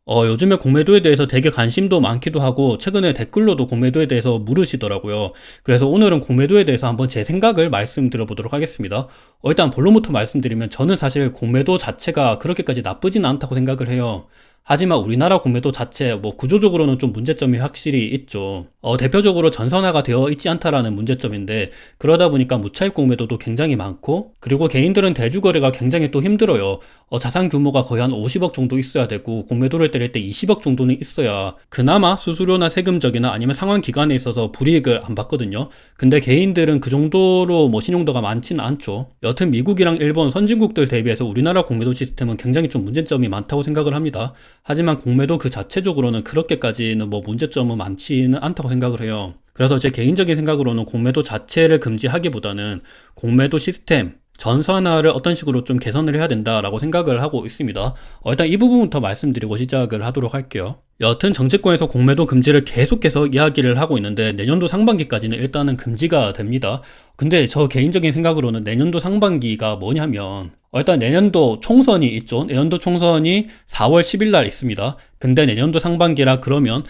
요즘에 공매도에 대해서 되게 관심도 많기도 하고, 최근에 댓글로도 공매도에 대해서 물으시더라고요. 그래서 오늘은 공매도에 대해서 한번 제 생각을 말씀드려보도록 하겠습니다. 일단 본론부터 말씀드리면 저는 사실 공매도 자체가 그렇게까지 나쁘진 않다고 생각을 해요. 하지만 우리나라 공매도 자체 뭐 구조적으로는 좀 문제점이 확실히 있죠. 대표적으로 전선화가 되어 있지 않다라는 문제점인데, 그러다 보니까 무차입 공매도도 굉장히 많고, 그리고 개인들은 대주거래가 굉장히 또 힘들어요. 자산 규모가 거의 한 50억 정도 있어야 되고, 공매도를 때릴 때 20억 정도는 있어야 그나마 수수료나 세금적이나 아니면 상환 기간에 있어서 불이익을 안 받거든요. 근데 개인들은 그 정도로 뭐 신용도가 많지는 않죠. 여튼 미국이랑 일본 선진국들 대비해서 우리나라 공매도 시스템은 굉장히 좀 문제점이 많다고 생각을 합니다. 하지만 공매도 그 자체적으로는 그렇게까지는 뭐 문제점은 많지는 않다고 생각을 해요. 그래서 제 개인적인 생각으로는 공매도 자체를 금지하기보다는 공매도 시스템 전산화를 어떤 식으로 좀 개선을 해야 된다라고 생각을 하고 있습니다. 일단 이 부분부터 말씀드리고 시작을 하도록 할게요. 여튼 정치권에서 공매도 금지를 계속해서 이야기를 하고 있는데, 내년도 상반기까지는 일단은 금지가 됩니다. 근데 저 개인적인 생각으로는 내년도 상반기가 뭐냐면, 일단 내년도 총선이 있죠. 내년도 총선이 4월 10일 날 있습니다. 근데 내년도 상반기라 그러면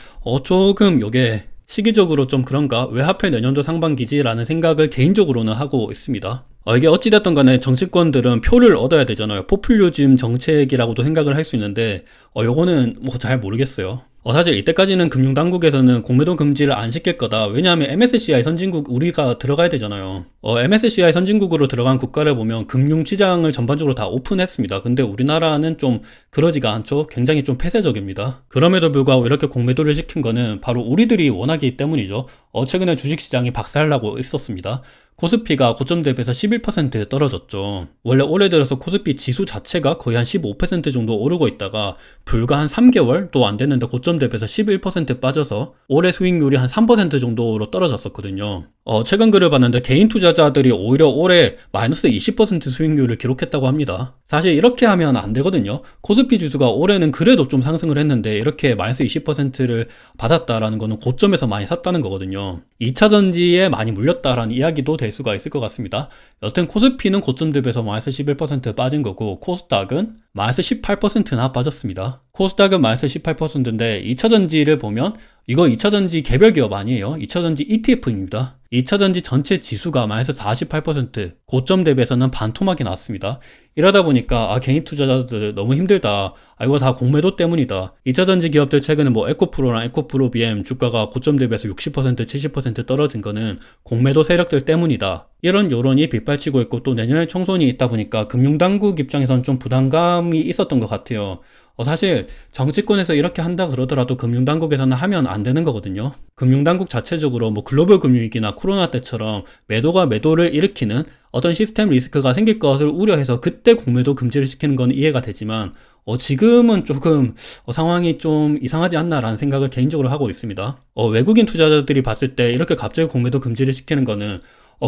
조금 요게 시기적으로 좀 그런가? 왜 하필 내년도 상반기지라는 생각을 개인적으로는 하고 있습니다. 이게 어찌됐든 간에 정치권들은 표를 얻어야 되잖아요. 포퓰리즘 정책이라고도 생각을 할 수 있는데, 요거는 뭐 잘 모르겠어요. 사실 이때까지는 금융당국에서는 공매도 금지를 안 시킬 거다. 왜냐하면 MSCI 선진국 우리가 들어가야 되잖아요. MSCI 선진국으로 들어간 국가를 보면 금융시장을 전반적으로 다 오픈했습니다. 근데 우리나라는 좀 그러지가 않죠. 굉장히 좀 폐쇄적입니다. 그럼에도 불구하고 이렇게 공매도를 시킨 거는 바로 우리들이 원하기 때문이죠. 최근에 주식시장이 박살나고 있었습니다. 코스피가 고점 대비해서 11% 떨어졌죠. 원래 올해 들어서 코스피 지수 자체가 거의 한 15% 정도 오르고 있다가 불과 한 3개월도 안 됐는데 고점 대비해서 11% 빠져서 올해 수익률이 한 3% 정도로 떨어졌었거든요. 최근 글을 봤는데 개인 투자자들이 오히려 올해 마이너스 20% 수익률을 기록했다고 합니다. 사실 이렇게 하면 안 되거든요. 코스피 지수가 올해는 그래도 좀 상승을 했는데 이렇게 마이너스 20%를 받았다라는 거는 고점에서 많이 샀다는 거거든요. 2차 전지에 많이 물렸다라는 이야기도 될 수가 있을 것 같습니다. 여튼 코스피는 고점 대비해서 마이너스 11% 빠진 거고, 코스닥은 마이너스 18%나 빠졌습니다. 코스닥은 마이너스 18%인데 2차전지를 보면 이거 2차전지 개별 기업 아니에요. 2차전지 ETF입니다. 2차전지 전체 지수가 마이너스 48%, 고점 대비해서는 반토막이 났습니다. 이러다 보니까 개인 투자자들 너무 힘들다. 이거 다 공매도 때문이다. 2차전지 기업들 최근에 뭐 에코프로랑 에코프로비엠 주가가 고점 대비해서 60%, 70% 떨어진 거는 공매도 세력들 때문이다. 이런 여론이 빗발치고 있고, 또 내년에 총선이 있다 보니까 금융당국 입장에선 좀 부담감이 있었던 것 같아요. 사실 정치권에서 이렇게 한다 그러더라도 금융당국에서는 하면 안 되는 거거든요. 금융당국 자체적으로 뭐 글로벌 금융위기나 코로나 때처럼 매도가 매도를 일으키는 어떤 시스템 리스크가 생길 것을 우려해서 그때 공매도 금지를 시키는 건 이해가 되지만, 지금은 조금 상황이 좀 이상하지 않나라는 생각을 개인적으로 하고 있습니다. 외국인 투자자들이 봤을 때 이렇게 갑자기 공매도 금지를 시키는 거는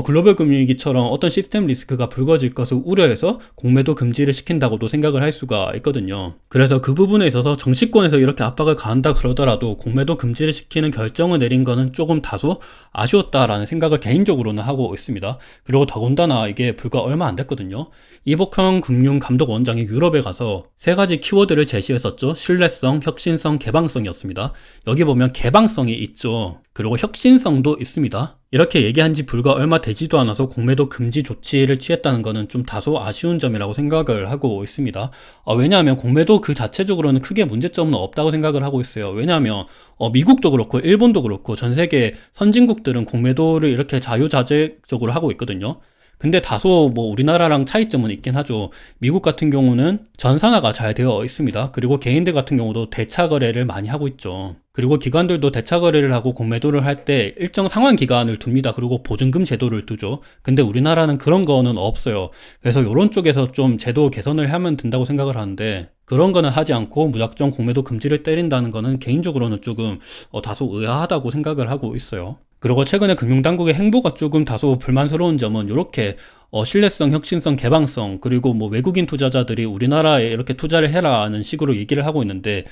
글로벌 금융위기처럼 어떤 시스템 리스크가 불거질 것을 우려해서 공매도 금지를 시킨다고도 생각을 할 수가 있거든요. 그래서 그 부분에 있어서 정치권에서 이렇게 압박을 가한다 그러더라도 공매도 금지를 시키는 결정을 내린 거는 조금 다소 아쉬웠다라는 생각을 개인적으로는 하고 있습니다. 그리고 더군다나 이게 불과 얼마 안 됐거든요. 이복형 금융감독원장이 유럽에 가서 세 가지 키워드를 제시했었죠. 신뢰성, 혁신성, 개방성이었습니다. 여기 보면 개방성이 있죠. 그리고 혁신성도 있습니다. 이렇게 얘기한 지 불과 얼마 되지도 않아서 공매도 금지 조치를 취했다는 것은 좀 다소 아쉬운 점이라고 생각을 하고 있습니다. 왜냐하면 공매도 그 자체적으로는 크게 문제점은 없다고 생각을 하고 있어요. 왜냐하면 미국도 그렇고 일본도 그렇고 전 세계 선진국들은 공매도를 이렇게 자유자재적으로 하고 있거든요. 근데 다소 뭐 우리나라랑 차이점은 있긴 하죠. 미국 같은 경우는 전산화가 잘 되어 있습니다. 그리고 개인들 같은 경우도 대차 거래를 많이 하고 있죠. 그리고 기관들도 대차 거래를 하고 공매도를 할 때 일정 상환 기간을 둡니다. 그리고 보증금 제도를 두죠. 근데 우리나라는 그런 거는 없어요. 그래서 이런 쪽에서 좀 제도 개선을 하면 된다고 생각을 하는데, 그런 거는 하지 않고 무작정 공매도 금지를 때린다는 거는 개인적으로는 조금 다소 의아하다고 생각을 하고 있어요. 그리고 최근에 금융당국의 행보가 조금 다소 불만스러운 점은 이렇게 신뢰성, 혁신성, 개방성, 그리고 뭐 외국인 투자자들이 우리나라에 이렇게 투자를 해라는 식으로 얘기를 하고 있는데,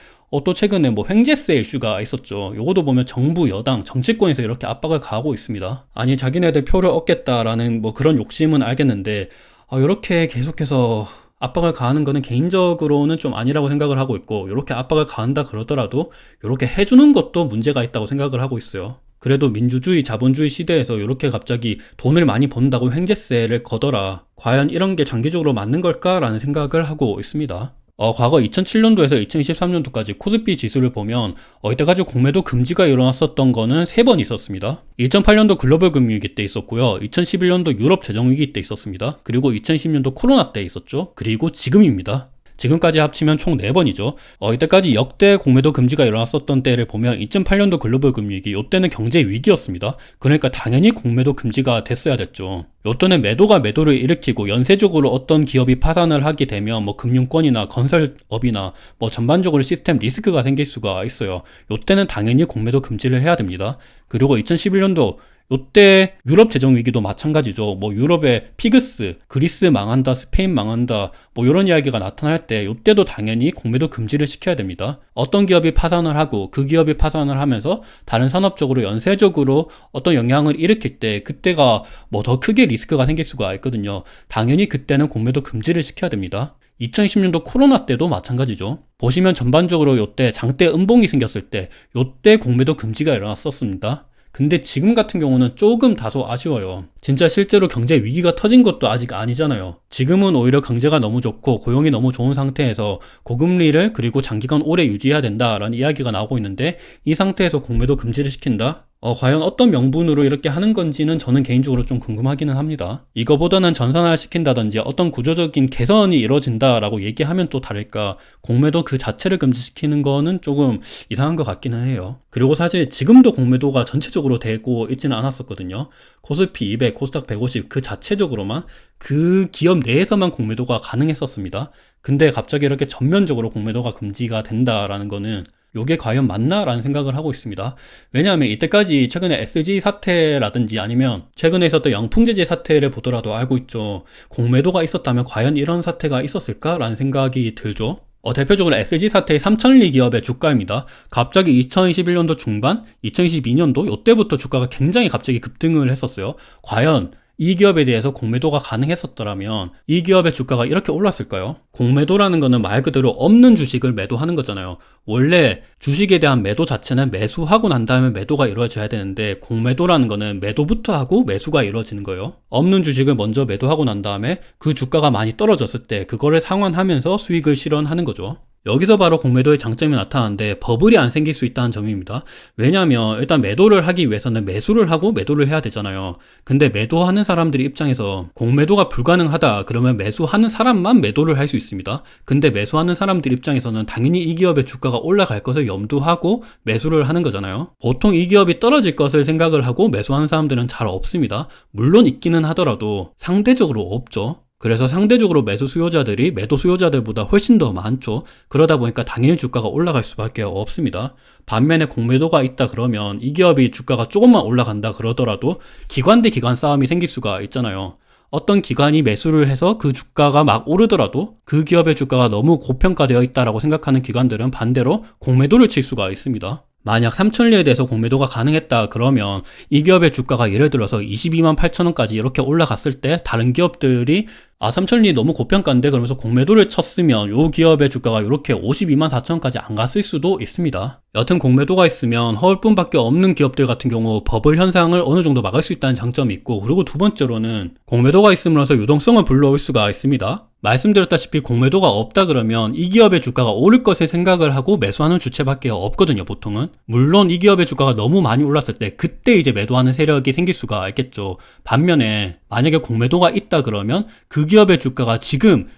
또 최근에 뭐 횡재세 이슈가 있었죠. 요것도 보면 정부, 여당, 정치권에서 이렇게 압박을 가하고 있습니다. 아니 자기네들 표를 얻겠다라는 뭐 그런 욕심은 알겠는데, 이렇게 계속해서 압박을 가하는 거는 개인적으로는 좀 아니라고 생각을 하고 있고, 이렇게 압박을 가한다 그러더라도 이렇게 해주는 것도 문제가 있다고 생각을 하고 있어요. 그래도 민주주의, 자본주의 시대에서 이렇게 갑자기 돈을 많이 번다고 횡재세를 거더라. 과연 이런 게 장기적으로 맞는 걸까라는 생각을 하고 있습니다. 과거 2007년도에서 2023년도까지 코스피 지수를 보면 이때까지 공매도 금지가 일어났었던 거는 3번 있었습니다. 2008년도 글로벌 금융위기 때 있었고요. 2011년도 유럽 재정위기 때 있었습니다. 그리고 2010년도 코로나 때 있었죠. 그리고 지금입니다. 지금까지 합치면 총 4번이죠. 이때까지 역대 공매도 금지가 일어났었던 때를 보면 2008년도 글로벌 금융위기, 이때는 경제 위기였습니다. 그러니까 당연히 공매도 금지가 됐어야 됐죠. 이때는 매도가 매도를 일으키고 연쇄적으로 어떤 기업이 파산을 하게 되면 뭐 금융권이나 건설업이나 뭐 전반적으로 시스템 리스크가 생길 수가 있어요. 이때는 당연히 공매도 금지를 해야 됩니다. 그리고 2011년도 이때 유럽 재정 위기도 마찬가지죠. 뭐 유럽의 피그스, 그리스 망한다, 스페인 망한다, 뭐 이런 이야기가 나타날 때 이때도 당연히 공매도 금지를 시켜야 됩니다. 어떤 기업이 파산을 하고 그 기업이 파산을 하면서 다른 산업적으로 연쇄적으로 어떤 영향을 일으킬 때 그때가 뭐 더 크게 리스크가 생길 수가 있거든요. 당연히 그때는 공매도 금지를 시켜야 됩니다. 2020년도 코로나 때도 마찬가지죠. 보시면 전반적으로 이때 장대 음봉이 생겼을 때 이때 공매도 금지가 일어났었습니다. 근데 지금 같은 경우는 조금 다소 아쉬워요. 진짜 실제로 경제 위기가 터진 것도 아직 아니잖아요. 지금은 오히려 경제가 너무 좋고 고용이 너무 좋은 상태에서 고금리를 그리고 장기간 오래 유지해야 된다라는 이야기가 나오고 있는데, 이 상태에서 공매도 금지를 시킨다? 과연 어떤 명분으로 이렇게 하는 건지는 저는 개인적으로 좀 궁금하기는 합니다. 이거보다는 전산화를 시킨다든지 어떤 구조적인 개선이 이루어진다라고 얘기하면 또 다를까, 공매도 그 자체를 금지시키는 거는 조금 이상한 것 같기는 해요. 그리고 사실 지금도 공매도가 전체적으로 되고 있지는 않았었거든요. 코스피 200, 코스닥 150 그 자체적으로만, 그 기업 내에서만 공매도가 가능했었습니다. 근데 갑자기 이렇게 전면적으로 공매도가 금지가 된다라는 거는 요게 과연 맞나라는 생각을 하고 있습니다. 왜냐하면 이때까지 최근에 SG 사태라든지 아니면 최근에 있었던 영풍제재 사태를 보더라도 알고 있죠. 공매도가 있었다면 과연 이런 사태가 있었을까라는 생각이 들죠. 대표적으로 SG 사태의 삼천리 기업의 주가입니다. 갑자기 2021년도 중반, 2022년도 이때부터 주가가 굉장히 갑자기 급등을 했었어요. 과연 이 기업에 대해서 공매도가 가능했었더라면 이 기업의 주가가 이렇게 올랐을까요? 공매도라는 거는 말 그대로 없는 주식을 매도하는 거잖아요. 원래 주식에 대한 매도 자체는 매수하고 난 다음에 매도가 이루어져야 되는데, 공매도라는 거는 매도부터 하고 매수가 이루어지는 거예요. 없는 주식을 먼저 매도하고 난 다음에 그 주가가 많이 떨어졌을 때 그거를 상환하면서 수익을 실현하는 거죠. 여기서 바로 공매도의 장점이 나타나는데 버블이 안 생길 수 있다는 점입니다. 왜냐하면 일단 매도를 하기 위해서는 매수를 하고 매도를 해야 되잖아요. 근데 매도하는 사람들의 입장에서 공매도가 불가능하다 그러면 매수하는 사람만 매도를 할 수 있습니다. 근데 매수하는 사람들 입장에서는 당연히 이 기업의 주가가 올라갈 것을 염두하고 매수를 하는 거잖아요. 보통 이 기업이 떨어질 것을 생각을 하고 매수하는 사람들은 잘 없습니다. 물론 있기는 하더라도 상대적으로 없죠. 그래서 상대적으로 매수 수요자들이 매도 수요자들보다 훨씬 더 많죠. 그러다 보니까 당연히 주가가 올라갈 수밖에 없습니다. 반면에 공매도가 있다 그러면 이 기업이 주가가 조금만 올라간다 그러더라도 기관 대 기관 싸움이 생길 수가 있잖아요. 어떤 기관이 매수를 해서 그 주가가 막 오르더라도 그 기업의 주가가 너무 고평가되어 있다라고 생각하는 기관들은 반대로 공매도를 칠 수가 있습니다. 만약 삼천리에 대해서 공매도가 가능했다 그러면 이 기업의 주가가 예를 들어서 22만 8천 원까지 이렇게 올라갔을 때 다른 기업들이 삼천리 너무 고평가인데 그러면서 공매도를 쳤으면 이 기업의 주가가 이렇게 52만 4천 원까지 안 갔을 수도 있습니다. 여튼 공매도가 있으면 허울뿐밖에 없는 기업들 같은 경우 버블 현상을 어느 정도 막을 수 있다는 장점이 있고, 그리고 두 번째로는 공매도가 있음으로써 유동성을 불러올 수가 있습니다. 말씀드렸다시피 공매도가 없다 그러면 이 기업의 주가가 오를 것을 생각을 하고 매수하는 주체밖에 없거든요, 보통은. 물론 이 기업의 주가가 너무 많이 올랐을 때 그때 이제 매도하는 세력이 생길 수가 있겠죠. 반면에 만약에 공매도가 있다 그러면 그 기업의 주가가 지금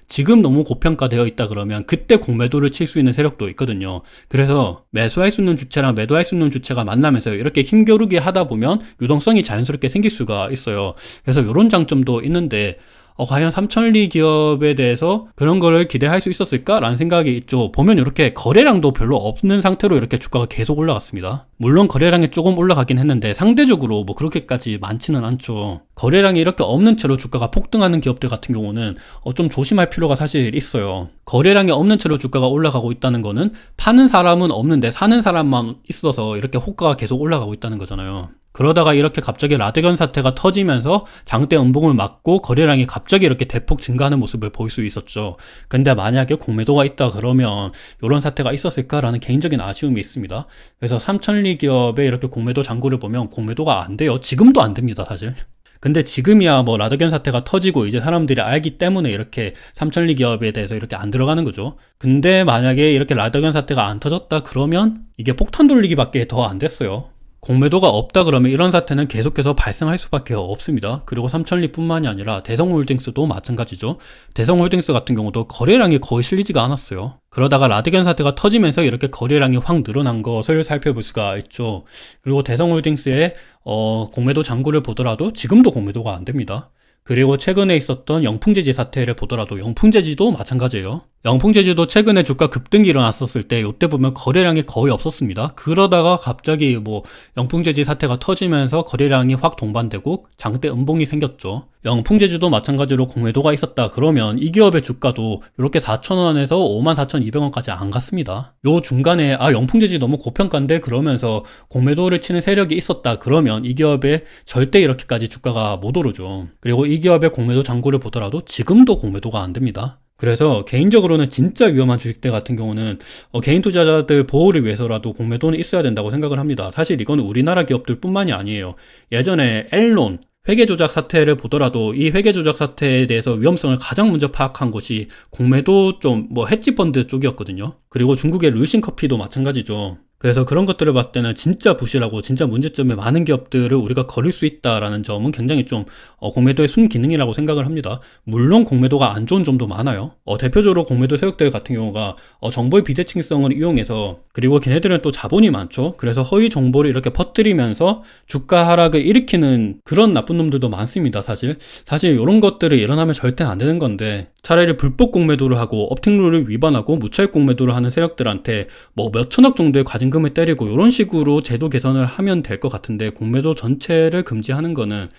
너무 고평가되어 있다 그러면 그때 공매도를 칠 수 있는 세력도 있거든요. 그래서 매수할 수 있는 주체랑 매도할 수 있는 주체가 만나면서 이렇게 힘겨루기 하다 보면 유동성이 자연스럽게 생길 수가 있어요. 그래서 이런 장점도 있는데 과연 삼천리 기업에 대해서 그런 거를 기대할 수 있었을까라는 생각이 있죠. 보면 이렇게 거래량도 별로 없는 상태로 이렇게 주가가 계속 올라갔습니다. 물론 거래량이 조금 올라가긴 했는데 상대적으로 뭐 그렇게까지 많지는 않죠. 거래량이 이렇게 없는 채로 주가가 폭등하는 기업들 같은 경우는 좀 조심할 필요가 사실 있어요. 거래량이 없는 채로 주가가 올라가고 있다는 거는 파는 사람은 없는데 사는 사람만 있어서 이렇게 호가가 계속 올라가고 있다는 거잖아요. 그러다가 이렇게 갑자기 라드견 사태가 터지면서 장대 음봉을 맞고 거래량이 갑자기 이렇게 대폭 증가하는 모습을 볼 수 있었죠. 근데 만약에 공매도가 있다 그러면 이런 사태가 있었을까라는 개인적인 아쉬움이 있습니다. 그래서 삼천리 기업의 이렇게 공매도 잔고를 보면 공매도가 안 돼요. 지금도 안 됩니다, 사실. 근데 지금이야 뭐 라더견 사태가 터지고 이제 사람들이 알기 때문에 이렇게 삼천리 기업에 대해서 이렇게 안 들어가는 거죠. 근데 만약에 이렇게 라더견 사태가 안 터졌다 그러면 이게 폭탄 돌리기밖에 더 안 됐어요. 공매도가 없다 그러면 이런 사태는 계속해서 발생할 수밖에 없습니다. 그리고 삼천리뿐만이 아니라 대성홀딩스도 마찬가지죠. 대성홀딩스 같은 경우도 거래량이 거의 실리지가 않았어요. 그러다가 라드견 사태가 터지면서 이렇게 거래량이 확 늘어난 것을 살펴볼 수가 있죠. 그리고 대성홀딩스의 공매도 잔고를 보더라도 지금도 공매도가 안 됩니다. 그리고 최근에 있었던 영풍제지 사태를 보더라도 영풍제지도 마찬가지예요. 영풍제지도 최근에 주가 급등이 일어났었을 때 이때 보면 거래량이 거의 없었습니다. 그러다가 갑자기 뭐 영풍제지 사태가 터지면서 거래량이 확 동반되고 장대 음봉이 생겼죠. 영풍제지도 마찬가지로 공매도가 있었다 그러면 이 기업의 주가도 이렇게 4,000원에서 54,200원까지 안 갔습니다. 요 중간에 영풍제지 너무 고평가인데 그러면서 공매도를 치는 세력이 있었다 그러면 이 기업에 절대 이렇게까지 주가가 못 오르죠. 그리고 이 기업의 공매도 잔고를 보더라도 지금도 공매도가 안 됩니다. 그래서 개인적으로는 진짜 위험한 주식들 같은 경우는 개인 투자자들 보호를 위해서라도 공매도는 있어야 된다고 생각을 합니다. 사실 이건 우리나라 기업들 뿐만이 아니에요. 예전에 엘론 회계 조작 사태를 보더라도 이 회계 조작 사태에 대해서 위험성을 가장 먼저 파악한 곳이 공매도 좀 헤지펀드 쪽이었거든요. 그리고 중국의 루이신 커피도 마찬가지죠. 그래서 그런 것들을 봤을 때는 진짜 부실하고 진짜 문제점이 많은 기업들을 우리가 거릴 수 있다라는 점은 굉장히 좀 공매도의 순기능이라고 생각을 합니다. 물론 공매도가 안 좋은 점도 많아요. 대표적으로 공매도 세력들 같은 경우가 정보의 비대칭성을 이용해서, 그리고 걔네들은 또 자본이 많죠. 그래서 허위 정보를 이렇게 퍼뜨리면서 주가 하락을 일으키는 그런 나쁜 놈들도 많습니다. 사실 이런 것들이 일어나면 절대 안 되는 건데, 차라리 불법 공매도를 하고 업팅룰을 위반하고 무차익 공매도를 하는 세력들한테 몇천억 정도의 과징금을 때리고 이런 식으로 제도 개선을 하면 될 것 같은데, 공매도 전체를 금지하는 거는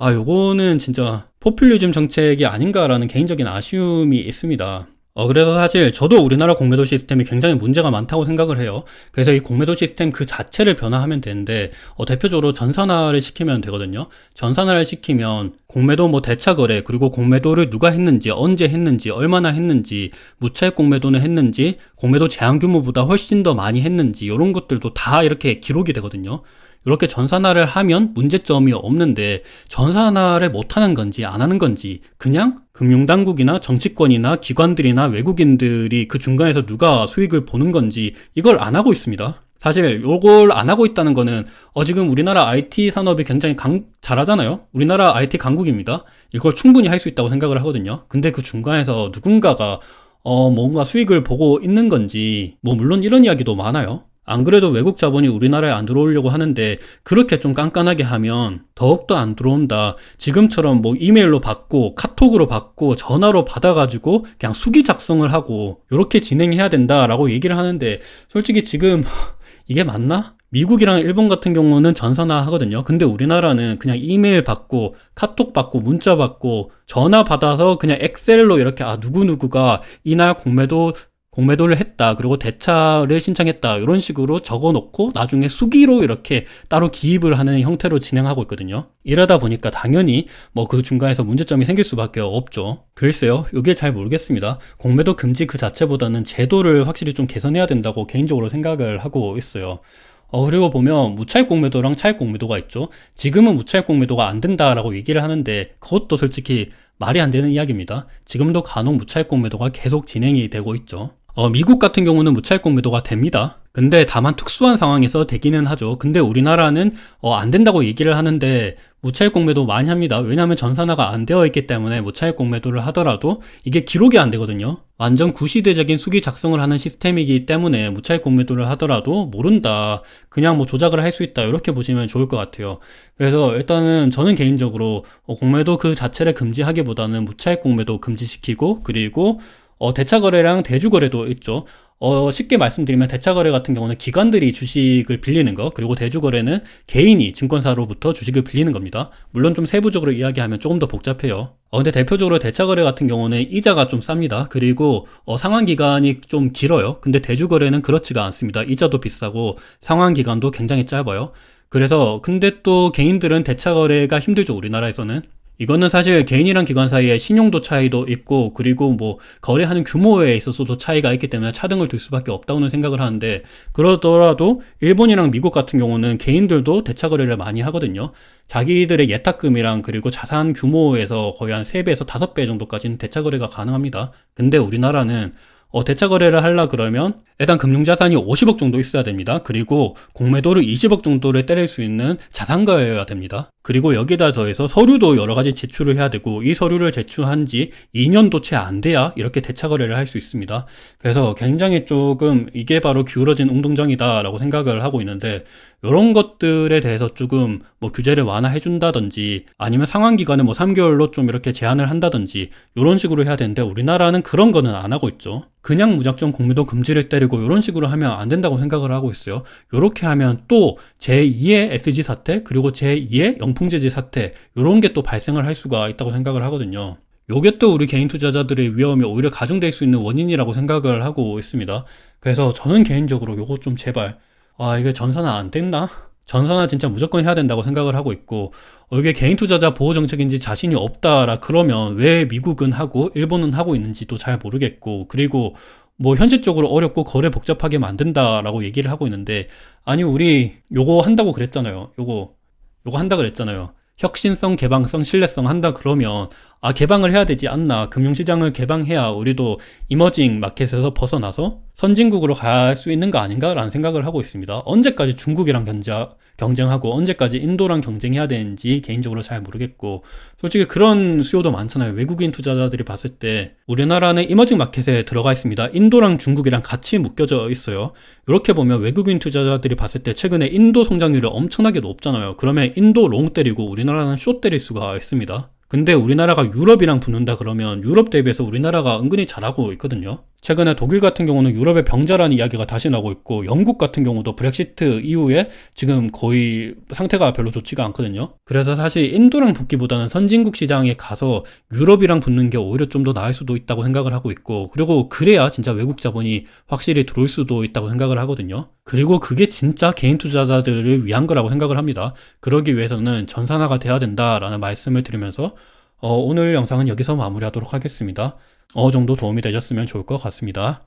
요거는 진짜 포퓰리즘 정책이 아닌가라는 개인적인 아쉬움이 있습니다. 그래서 사실 저도 우리나라 공매도 시스템이 굉장히 문제가 많다고 생각을 해요. 그래서 이 공매도 시스템 그 자체를 변화하면 되는데, 대표적으로 전산화를 시키면 되거든요. 전산화를 시키면 공매도 대차 거래, 그리고 공매도를 누가 했는지, 언제 했는지, 얼마나 했는지, 무차익 공매도는 했는지, 공매도 제한 규모보다 훨씬 더 많이 했는지, 이런 것들도 다 이렇게 기록이 되거든요. 이렇게 전산화를 하면 문제점이 없는데, 전산화를 못하는 건지 안 하는 건지, 그냥 금융당국이나 정치권이나 기관들이나 외국인들이 그 중간에서 누가 수익을 보는 건지 이걸 안 하고 있습니다. 사실 이걸 안 하고 있다는 거는 지금 우리나라 IT 산업이 굉장히 잘하잖아요. 우리나라 IT 강국입니다. 이걸 충분히 할 수 있다고 생각을 하거든요. 근데 그 중간에서 누군가가 뭔가 수익을 보고 있는 건지, 물론 이런 이야기도 많아요. 안 그래도 외국 자본이 우리나라에 안 들어오려고 하는데 그렇게 좀 깐깐하게 하면 더욱더 안 들어온다. 지금처럼 이메일로 받고 카톡으로 받고 전화로 받아가지고 그냥 수기 작성을 하고 이렇게 진행해야 된다라고 얘기를 하는데, 솔직히 지금 이게 맞나? 미국이랑 일본 같은 경우는 전산화 하거든요. 근데 우리나라는 그냥 이메일 받고 카톡 받고 문자 받고 전화 받아서 그냥 엑셀로 이렇게 누구누구가 이날 공매도를 했다, 그리고 대차를 신청했다, 이런 식으로 적어놓고 나중에 수기로 이렇게 따로 기입을 하는 형태로 진행하고 있거든요. 이러다 보니까 당연히 그 중간에서 문제점이 생길 수밖에 없죠. 글쎄요, 이게 잘 모르겠습니다. 공매도 금지 그 자체보다는 제도를 확실히 좀 개선해야 된다고 개인적으로 생각을 하고 있어요. 그리고 보면 무차익 공매도랑 차익 공매도가 있죠. 지금은 무차익 공매도가 안 된다라고 얘기를 하는데 그것도 솔직히 말이 안 되는 이야기입니다. 지금도 간혹 무차익 공매도가 계속 진행이 되고 있죠. 미국 같은 경우는 무차익 공매도가 됩니다. 근데 다만 특수한 상황에서 되기는 하죠. 근데 우리나라는 안 된다고 얘기를 하는데 무차익 공매도 많이 합니다. 왜냐하면 전산화가 안 되어 있기 때문에 무차익 공매도를 하더라도 이게 기록이 안 되거든요. 완전 구시대적인 수기 작성을 하는 시스템이기 때문에 무차익 공매도를 하더라도 모른다, 그냥 조작을 할 수 있다, 이렇게 보시면 좋을 것 같아요. 그래서 일단은 저는 개인적으로 공매도 그 자체를 금지하기보다는 무차익 공매도 금지시키고, 그리고 대차거래랑 대주거래도 있죠. 쉽게 말씀드리면 대차거래 같은 경우는 기관들이 주식을 빌리는 거, 그리고 대주거래는 개인이 증권사로부터 주식을 빌리는 겁니다. 물론 좀 세부적으로 이야기하면 조금 더 복잡해요. 근데 대표적으로 대차거래 같은 경우는 이자가 좀 쌉니다. 그리고 상환기간이 좀 길어요. 근데 대주거래는 그렇지가 않습니다. 이자도 비싸고 상환기간도 굉장히 짧아요. 그래서 근데 또 개인들은 대차 거래가 힘들죠, 우리나라에서는. 이거는 사실 개인이랑 기관 사이에 신용도 차이도 있고, 그리고 뭐 거래하는 규모에 있어서도 차이가 있기 때문에 차등을 둘 수밖에 없다고는 생각을 하는데, 그러더라도 일본이랑 미국 같은 경우는 개인들도 대차 거래를 많이 하거든요. 자기들의 예탁금이랑 그리고 자산 규모에서 거의 한 3배에서 5배 정도까지는 대차 거래가 가능합니다. 근데 우리나라는 대차 거래를 하려 그러면 일단 금융자산이 50억 정도 있어야 됩니다. 그리고 공매도를 20억 정도를 때릴 수 있는 자산가여야 됩니다. 그리고 여기다 더해서 서류도 여러 가지 제출을 해야 되고, 이 서류를 제출한 지 2년도 채 안 돼야 이렇게 대차 거래를 할 수 있습니다. 그래서 굉장히 조금 이게 바로 기울어진 웅동정이다라고 생각을 하고 있는데, 이런 것들에 대해서 조금 뭐 규제를 완화해 준다든지, 아니면 상환기간을 뭐 3개월로 좀 이렇게 제한을 한다든지, 이런 식으로 해야 되는데 우리나라는 그런 거는 안 하고 있죠. 그냥 무작정 공매도 금지를 때리고 이런 식으로 하면 안 된다고 생각을 하고 있어요. 이렇게 하면 또 제2의 SG 사태, 그리고 제2의 영풍재지 사태, 이런 게 또 발생을 할 수가 있다고 생각을 하거든요. 요게 또 우리 개인 투자자들의 위험이 오히려 가중될 수 있는 원인이라고 생각을 하고 있습니다. 그래서 저는 개인적으로 요거 좀 제발, 이게 전산화 안 됐나? 전산화 진짜 무조건 해야 된다고 생각을 하고 있고, 이게 개인 투자자 보호 정책인지 자신이 없다라 그러면 왜 미국은 하고 일본은 하고 있는지도 잘 모르겠고, 그리고 뭐 현실적으로 어렵고 거래 복잡하게 만든다라고 얘기를 하고 있는데, 아니 우리 요거 한다고 그랬잖아요. 요거 한다 그랬잖아요. 혁신성, 개방성, 신뢰성 한다 그러면 개방을 해야 되지 않나. 금융시장을 개방해야 우리도 이머징 마켓에서 벗어나서 선진국으로 갈 수 있는 거 아닌가라는 생각을 하고 있습니다. 언제까지 중국이랑 경쟁하고 언제까지 인도랑 경쟁해야 되는지 개인적으로 잘 모르겠고, 솔직히 그런 수요도 많잖아요. 외국인 투자자들이 봤을 때 우리나라는 이머징 마켓에 들어가 있습니다. 인도랑 중국이랑 같이 묶여져 있어요. 이렇게 보면 외국인 투자자들이 봤을 때 최근에 인도 성장률이 엄청나게 높잖아요. 그러면 인도 롱 때리고 우리나라는 숏 때릴 수가 있습니다. 근데 우리나라가 유럽이랑 붙는다 그러면 유럽 대비해서 우리나라가 은근히 잘하고 있거든요. 최근에 독일 같은 경우는 유럽의 병자라는 이야기가 다시 나오고 있고, 영국 같은 경우도 브렉시트 이후에 지금 거의 상태가 별로 좋지가 않거든요. 그래서 사실 인도랑 붙기보다는 선진국 시장에 가서 유럽이랑 붙는 게 오히려 좀 더 나을 수도 있다고 생각을 하고 있고, 그리고 그래야 진짜 외국 자본이 확실히 들어올 수도 있다고 생각을 하거든요. 그리고 그게 진짜 개인 투자자들을 위한 거라고 생각을 합니다. 그러기 위해서는 전산화가 돼야 된다라는 말씀을 드리면서 오늘 영상은 여기서 마무리하도록 하겠습니다. 어느 정도 도움이 되셨으면 좋을 것 같습니다.